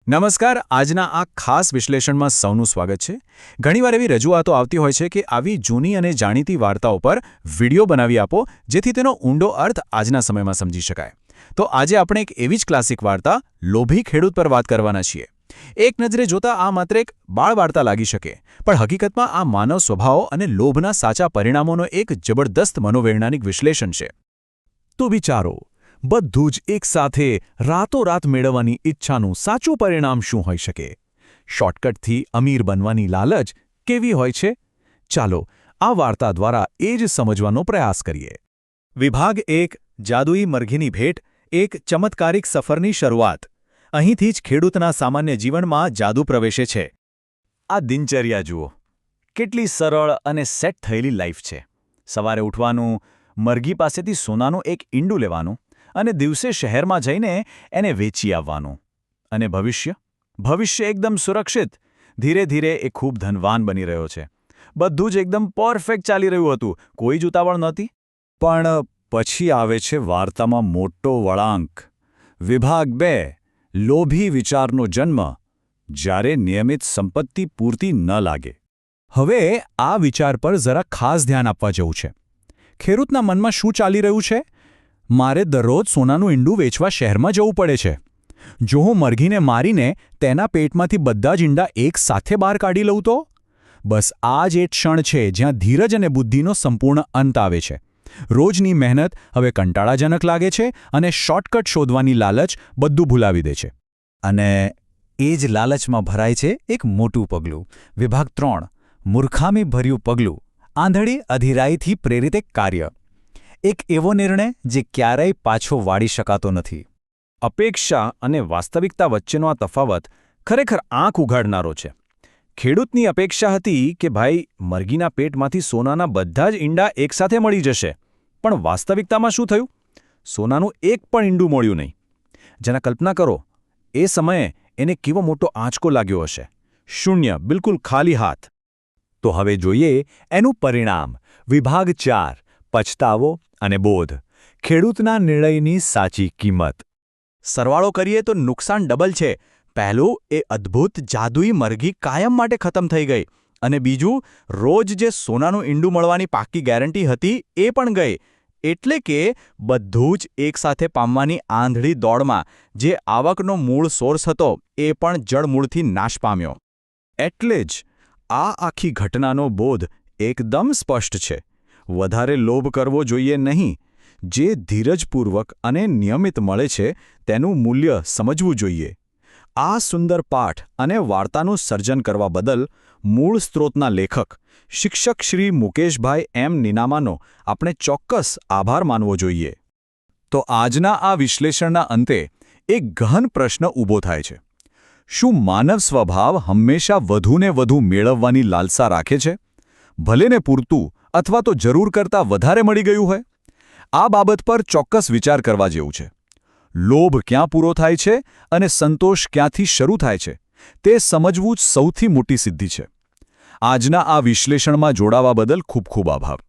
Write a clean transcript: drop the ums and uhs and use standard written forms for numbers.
નમસ્કાર. આજના આ ખાસ વિશ્લેષણમાં સૌનું સ્વાગત છે. ઘણીવાર એવી રજૂઆતો આવતી હોય છે કે આવી જૂની અને જાણીતી વાર્તાઓ પર વિડીયો બનાવી આપો જેથી તેનો ઊંડો અર્થ આજના સમયમાં સમજી શકાય. તો આજે આપણે એક એવી જ ક્લાસિક વાર્તા લોભી ખેડૂત પર વાત કરવાના છીએ. એક નજરે જોતા આ માત્ર એક બાળ વાર્તા લાગી શકે, પણ હકીકતમાં આ માનવ સ્વભાવ અને લોભના સાચા પરિણામોનો એક જબરદસ્ત મનોવૈજ્ઞાનિક વિશ્લેષણ છે. તો વિચારો, બધું જ એકસાથે રાતોરાત મેળવવાની ઈચ્છાનું સાચું પરિણામ શું હોઈ શકે? શોર્ટકટથી અમીર બનવાની લાલચ કેવી હોય છે? ચાલો આ વાર્તા દ્વારા એ જ સમજવાનો પ્રયાસ કરીએ. વિભાગ 1 જાદુઈ મરઘીની ભેટ, એક ચમત્કારિક સફરની શરૂઆત. અહીંથી જ ખેડૂતના સામાન્ય જીવનમાં જાદુ પ્રવેશે છે. આ દિનચર્યા જુઓ, કેટલી સરળ અને સેટ થયેલી લાઈફ છે. સવારે ઉઠવાનું, મરઘી પાસેથી સોનાનું એક ઈંડું લેવાનું અને દિવસે શહેરમાં જઈને એને વેચી આવવાનું. અને ભવિષ્ય એકદમ સુરક્ષિત. ધીરે ધીરે એ ખૂબ ધનવાન બની રહ્યો છે. બધું જ એકદમ પરફેક્ટ ચાલી રહ્યું હતું, કોઈ જ ઉતાવળ નહોતી. પણ પછી આવે છે વાર્તામાં મોટો વળાંક. વિભાગ 2 લોભી વિચારનો જન્મ, જ્યારે નિયમિત સંપત્તિ પૂરતી ન લાગે. હવે આ વિચાર પર જરા ખાસ ધ્યાન આપવા જેવું છે. ખેડૂતના મનમાં શું ચાલી રહ્યું છે? મારે દરરોજ સોનાનું ઈંડું વેચવા શહેરમાં જવું પડે છે. જો હું મરઘીને મારીને તેના પેટમાંથી બધા જ ઈંડા એક સાથે બહાર કાઢી લઉં તો? બસ આ જ એ ક્ષણ છે જ્યાં ધીરજ અને બુદ્ધિનો સંપૂર્ણ અંત આવે છે. રોજની મહેનત હવે કંટાળાજનક લાગે છે અને શોર્ટકટ શોધવાની લાલચ બધું ભૂલાવી દે છે. અને એ જ લાલચમાં ભરાય છે એક મોટું પગલું. વિભાગ 3 મૂર્ખામી ભર્યું પગલું, આંધળી અધીરાઈથી પ્રેરિત એક કાર્ય. એક એવો નિર્ણય જે ક્યારેય પાછો વાળી શકાતો નથી. અપેક્ષા અને વાસ્તવિકતા વચ્ચેનો આ તફાવત ખરેખર આંખ ઉઘાડનારો છે. ખેડૂતની અપેક્ષા હતી કે ભાઈ, મરઘીના પેટમાંથી સોનાના બધા જ ઈંડા એકસાથે મળી જશે. પણ વાસ્તવિકતામાં શું થયું? સોનાનું એક પણ ઈંડું મળ્યું નહીં. જેના કલ્પના કરો, એ સમયે એને કેવો મોટો આંચકો લાગ્યો હશે. શૂન્ય, બિલકુલ ખાલી હાથ. તો હવે જોઈએ એનું પરિણામ. વિભાગ 4 પછતાવો અને બોધ, ખેડૂતના નિર્ણયની સાચી કિંમત. સરવાળો કરીએ તો નુકસાન ડબલ છે. પહેલું, એ અદ્ભુત જાદુઈ મરઘી કાયમ માટે ખતમ થઈ ગઈ. અને બીજું, રોજ જે સોનાનું ઈંડું મળવાની પાક્કી ગેરંટી હતી એ પણ ગઈ. એટલે કે બધું જ એકસાથે પામવાની આંધળી દોડમાં જે આવકનો મૂળ સોર્સ હતો એ પણ જડમૂળથી નાશ પામ્યો. એટલે જ આ આખી ઘટનાનો બોધ એકદમ સ્પષ્ટ છે. વધારે લોભ કરવો જોઈએ નહીં. જે ધીરજપૂર્વક અને નિયમિત મળે છે તેનું મૂલ્ય સમજવું જોઈએ. આ સુંદર પાઠ અને વાર્તાનું સર્જન કરવા બદલ મૂળ સ્ત્રોતના લેખક, શિક્ષક શ્રી મુકેશભાઈ એમ નીનામાનો આપણે ચોક્કસ આભાર માનવો જોઈએ. તો આજના આ વિશ્લેષણના અંતે એક ગહન પ્રશ્ન ઊભો થાય છે. શું માનવ સ્વભાવ હંમેશા વધુને વધુ મેળવવાની લાલસા રાખે છે? ભલેને પૂરતું અથવા તો જરૂર કરતાં વધારે મળી ગયું હોય? આ બાબત પર ચોક્કસ વિચાર કરવા જેવું છે. લોભ ક્યાં પૂરો થાય છે અને સંતોષ ક્યાંથી શરૂ થાય છે તે સમજવું જ સૌથી મોટી સિદ્ધિ છે. આજના આ વિશ્લેષણમાં જોડાવા બદલ ખૂબ ખૂબ આભાર.